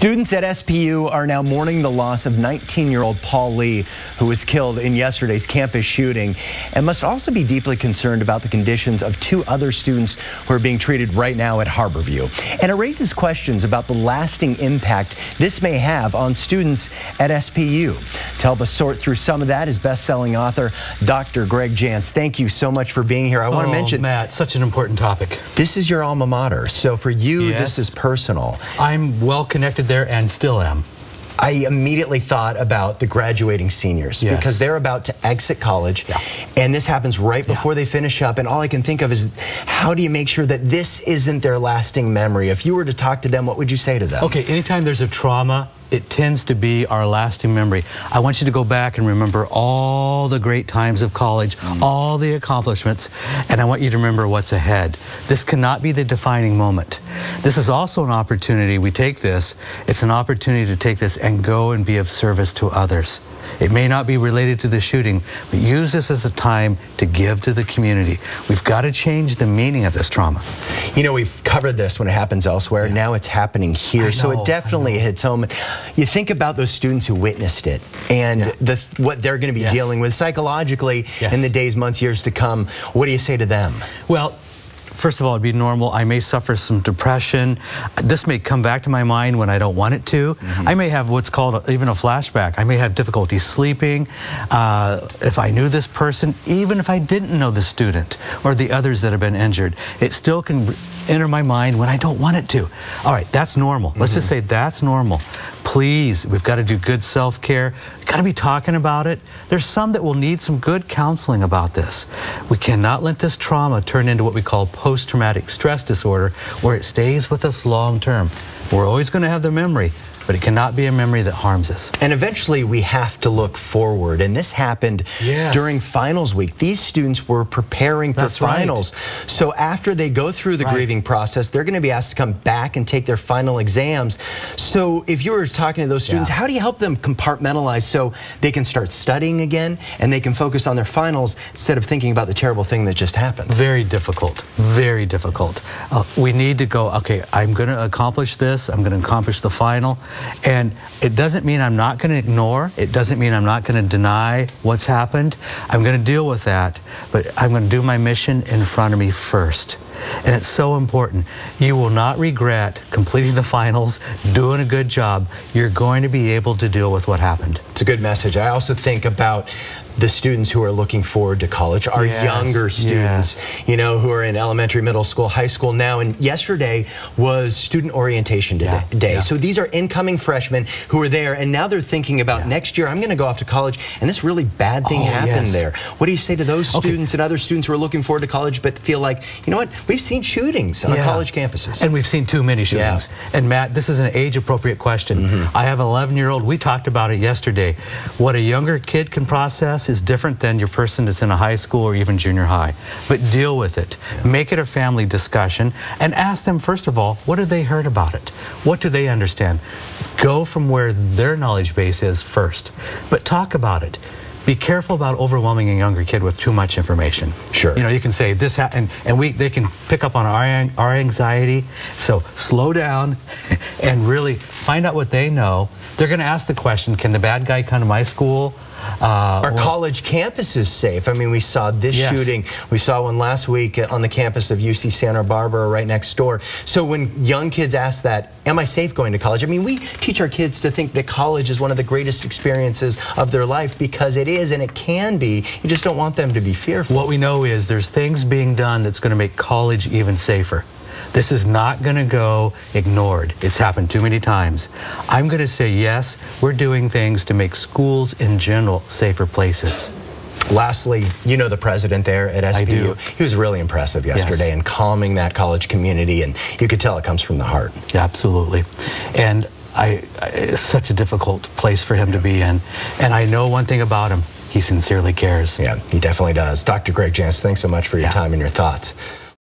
Students at SPU are now mourning the loss of 19-year-old Paul Lee, who was killed in yesterday's campus shooting, and must also be deeply concerned about the conditions of two other students who are being treated right now at Harborview. And it raises questions about the lasting impact this may have on students at SPU. To help us sort through some of that is best-selling author Dr. Jantz. Thank you so much for being here. I want to mention, Matt, such an important topic. This is your alma mater, so for you, This is personal. I'm well connected there and still am. I immediately thought about the graduating seniors because they're about to exit college, and this happens right before they finish up, and all I can think of is, how do you make sure that this isn't their lasting memory? If you were to talk to them, what would you say to them? Okay, anytime there's a trauma, it tends to be our lasting memory. I want you to go back and remember all the great times of college, all the accomplishments, and I want you to remember what's ahead. This cannot be the defining moment. This is also an opportunity, it's an opportunity to take this and go and be of service to others. It may not be related to the shooting, but use this as a time to give to the community. We've got to change the meaning of this trauma. You know, we've covered this when it happens elsewhere. Now it's happening here, so it definitely hits home. You think about those students who witnessed it and what they're going to be dealing with psychologically in the days, months, years to come. What do you say to them? Well, first of all, it'd be normal. I may suffer some depression. This may come back to my mind when I don't want it to. I may have what's called even a flashback. I may have difficulty sleeping. If I knew this person, even if I didn't know the student or the others that have been injured, it still can enter my mind when I don't want it to. All right, that's normal. Let's just say that's normal. Please, we've got to do good self-care. We've got to be talking about it. There's some that will need some good counseling about this. We cannot let this trauma turn into what we call post-traumatic stress disorder, where it stays with us long-term. We're always going to have the memory, but it cannot be a memory that harms us. And eventually we have to look forward, and this happened during finals week. These students were preparing for finals. So after they go through the grieving process, they're going to be asked to come back and take their final exams. So if you were talking to those students, how do you help them compartmentalize so they can start studying again and they can focus on their finals instead of thinking about the terrible thing that just happened? Very difficult, very difficult. We need to go, okay, I'm going to accomplish this, I'm going to accomplish the final. And it doesn't mean I'm not going to ignore. It doesn't mean I'm not going to deny what's happened. I'm going to deal with that, but I'm going to do my mission in front of me first. And it's so important. You will not regret completing the finals, doing a good job. You're going to be able to deal with what happened. It's a good message. I also think about the students who are looking forward to college, our younger students, you know, who are in elementary, middle school, high school now. And yesterday was student orientation day. So these are incoming freshmen who are there, and now they're thinking about next year, I'm going to go off to college, and this really bad thing happened there. What do you say to those students and other students who are looking forward to college but feel like, you know what, we've seen shootings on college campuses. And we've seen too many shootings. And Matt, this is an age-appropriate question. I have an 11-year-old. We talked about it yesterday. What a younger kid can process is different than your person that's in a high school or even junior high. But deal with it. Make it a family discussion and ask them, first of all, what have they heard about it? What do they understand? Go from where their knowledge base is first. But talk about it. Be careful about overwhelming a younger kid with too much information. Sure. You know, you can say this happened, and they can pick up on our anxiety. So slow down and really find out what they know. They're going to ask the question, can the bad guy come to my school? Are college campuses safe? I mean, we saw this shooting. We saw one last week on the campus of UC Santa Barbara, right next door. So when young kids ask that, am I safe going to college? I mean, we teach our kids to think that college is one of the greatest experiences of their life, because it is and it can be. You just don't want them to be fearful. What we know is there's things being done that's going to make college even safer. This is not going to go ignored. It's happened too many times. I'm going to say yes, we're doing things to make schools in general safer places. Lastly, you know the president there at SPU. I do. He was really impressive yesterday in calming that college community, and you could tell it comes from the heart. Yeah, absolutely. And it's such a difficult place for him to be in. And I know one thing about him. He sincerely cares. Yeah, he definitely does. Dr. Jantz, thanks so much for your time and your thoughts.